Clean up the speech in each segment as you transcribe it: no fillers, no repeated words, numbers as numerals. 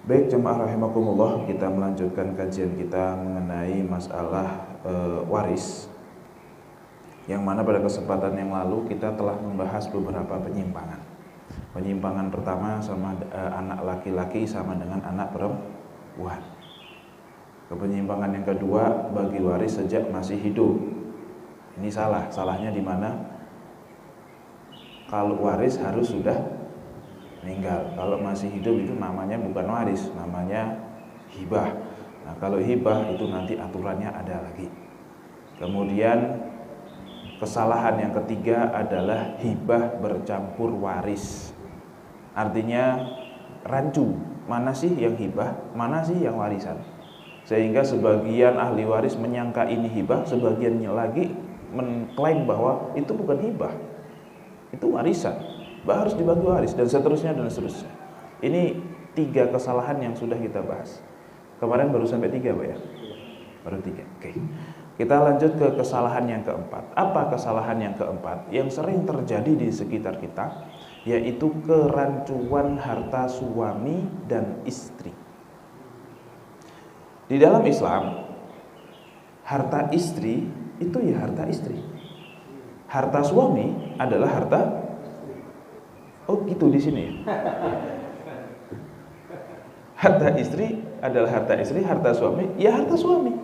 Baik jemaah rahimakumullah, kita melanjutkan kajian kita mengenai masalah waris, yang mana pada kesempatan yang lalu kita telah membahas beberapa penyimpangan. Penyimpangan pertama sama anak laki-laki sama dengan anak perempuan. Penyimpangan yang kedua bagi waris sejak masih hidup. Ini salah. Salahnya di mana? Kalau waris harus sudah meninggal. Kalau masih hidup itu namanya bukan waris, namanya hibah. Nah, kalau hibah itu nanti aturannya ada lagi. Kemudian kesalahan yang ketiga adalah hibah bercampur waris. Artinya rancu, mana sih yang hibah, mana sih yang warisan. Sehingga sebagian ahli waris menyangka ini hibah, sebagiannya lagi mengklaim bahwa itu bukan hibah, itu warisan, harus dibagi waris, dan seterusnya dan seterusnya. Ini 3 kesalahan yang sudah kita bahas. Kemarin baru sampai 3 Pak ya? Baru 3. Oke. Kita lanjut ke kesalahan yang keempat. Apa kesalahan yang keempat? Yang sering terjadi di sekitar kita, yaitu kerancuan harta suami dan istri. Di dalam Islam, harta istri itu ya harta istri. Harta suami adalah harta. Oh gitu di sini. Harta istri adalah harta istri, harta suami ya harta suami.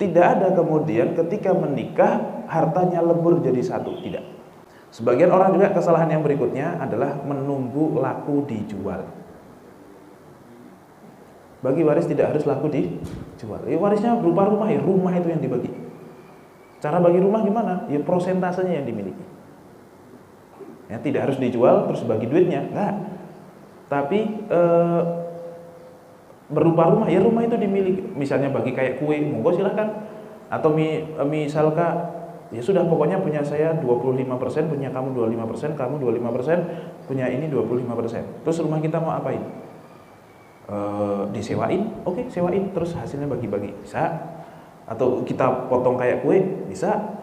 Tidak ada kemudian ketika menikah hartanya lebur jadi satu, tidak. Sebagian orang juga kesalahan yang berikutnya adalah menunggu laku dijual. Bagi waris tidak harus laku dijual. Warisnya berupa rumah, ya rumah itu yang dibagi. Cara bagi rumah gimana? Ya prosentasenya yang dimiliki. Ya, tidak harus dijual terus bagi duitnya, enggak. Tapi berupa rumah, ya rumah itu dimiliki. Misalnya bagi kayak kue, monggo silahkan. Atau misalkan ya sudah pokoknya punya saya 25%, punya kamu 25%, kamu 25%, punya ini 25%. Terus rumah kita mau apain? Disewain, oke, sewain, terus hasilnya bagi-bagi, bisa. Atau kita potong kayak kue, bisa.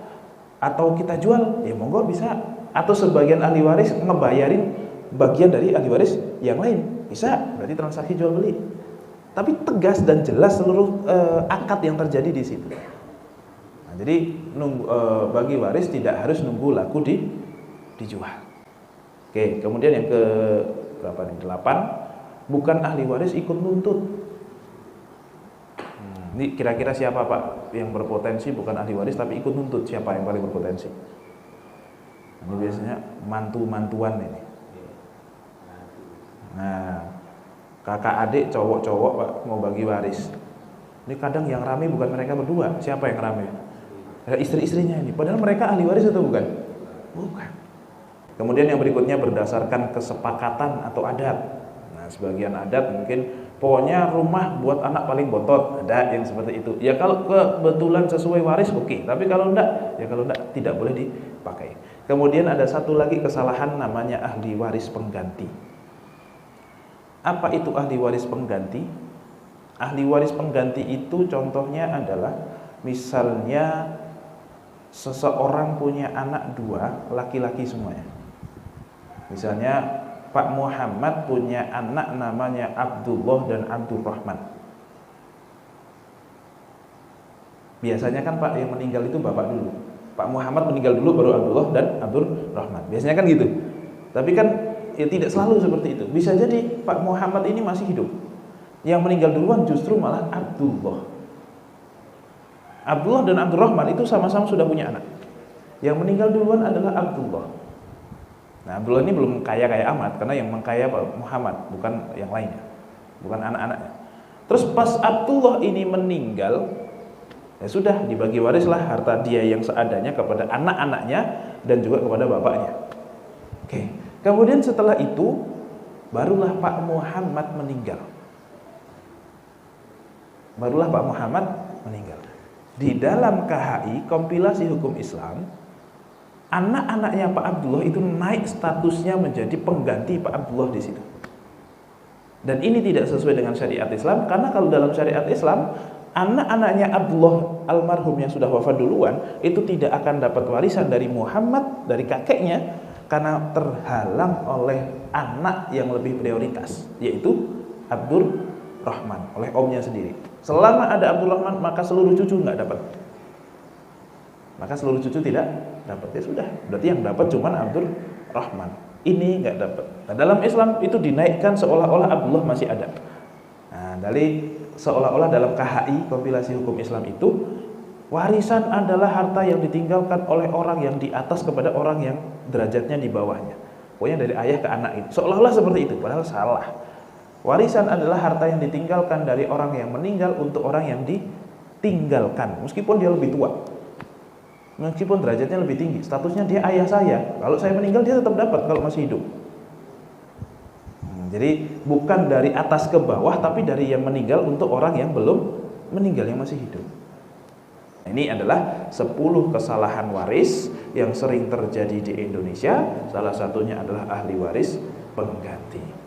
Atau kita jual, ya monggo bisa. Atau sebagian ahli waris ngebayarin bagian dari ahli waris yang lain, bisa. Berarti transaksi jual beli. Tapi tegas dan jelas seluruh akad yang terjadi di situ. Nah, jadi bagi waris tidak harus nunggu laku dijual. Oke, kemudian yang ke berapa nih? 8. Bukan ahli waris ikut nuntut. Ini kira-kira siapa Pak yang berpotensi bukan ahli waris tapi ikut nuntut? Siapa yang paling berpotensi? Ini biasanya mantu-mantuan ini. Nah, kakak adik cowok-cowok Pak mau bagi waris. Ini kadang yang rame bukan mereka berdua. Siapa yang rame? Istri-istrinya ini. Padahal mereka ahli waris atau bukan? Bukan. Kemudian yang berikutnya berdasarkan kesepakatan atau adat. Nah, sebagian adat mungkin pokoknya rumah buat anak paling bontot, ada yang seperti itu. Ya kalau kebetulan sesuai waris oke, tapi kalau enggak, ya kalau enggak tidak boleh dipakai. Kemudian ada satu lagi kesalahan namanya ahli waris pengganti. Apa itu ahli waris pengganti? Ahli waris pengganti itu contohnya adalah misalnya seseorang punya anak 2, laki-laki semuanya. Misalnya Pak Muhammad punya anak namanya Abdullah dan Abdurrahman. Biasanya kan Pak yang meninggal itu bapak dulu. Pak Muhammad meninggal dulu baru Abdullah dan Abdurrahman. Biasanya kan gitu. Tapi kan ya tidak selalu seperti itu. Bisa jadi Pak Muhammad ini masih hidup. Yang meninggal duluan justru malah Abdullah. Abdullah dan Abdurrahman itu sama-sama sudah punya anak. Yang meninggal duluan adalah Abdullah. Nah, Abdullah ini belum kaya amat karena yang mengkaya Pak Muhammad, bukan yang lainnya, bukan anak-anaknya. Terus pas Abdullah ini meninggal, ya sudah dibagi warislah harta dia yang seadanya kepada anak-anaknya dan juga kepada bapaknya. Oke. Kemudian setelah itu barulah Pak Muhammad meninggal. Barulah Pak Muhammad meninggal. Di dalam KHI, kompilasi hukum Islam, anak-anaknya Pak Abdullah itu naik statusnya menjadi pengganti Pak Abdullah di situ. Dan ini tidak sesuai dengan syariat Islam, karena kalau dalam syariat Islam, anak-anaknya Abdullah almarhum yang sudah wafat duluan itu tidak akan dapat warisan dari Muhammad, dari kakeknya, karena terhalang oleh anak yang lebih prioritas, yaitu Abdur Rahman, oleh omnya sendiri. Selama ada Abdul Rahman, maka seluruh cucu nggak dapat. Maka seluruh cucu tidak dapat. Ya sudah, berarti yang dapat cuma Abdur Rahman. Ini nggak dapat. Nah, dalam Islam itu dinaikkan seolah-olah Abdullah masih ada. Nah, dari seolah-olah dalam KHI, kompilasi hukum Islam itu, warisan adalah harta yang ditinggalkan oleh orang yang di atas kepada orang yang derajatnya di bawahnya. Pokoknya dari ayah ke anak itu. Seolah-olah seperti itu, padahal salah. Warisan adalah harta yang ditinggalkan dari orang yang meninggal untuk orang yang ditinggalkan, meskipun dia lebih tua, meskipun derajatnya lebih tinggi, statusnya dia ayah saya. Kalau saya meninggal dia tetap dapat kalau masih hidup. Jadi bukan dari atas ke bawah, tapi dari yang meninggal untuk orang yang belum meninggal, yang masih hidup. Ini adalah 10 kesalahan waris yang sering terjadi di Indonesia. Salah satunya adalah ahli waris pengganti.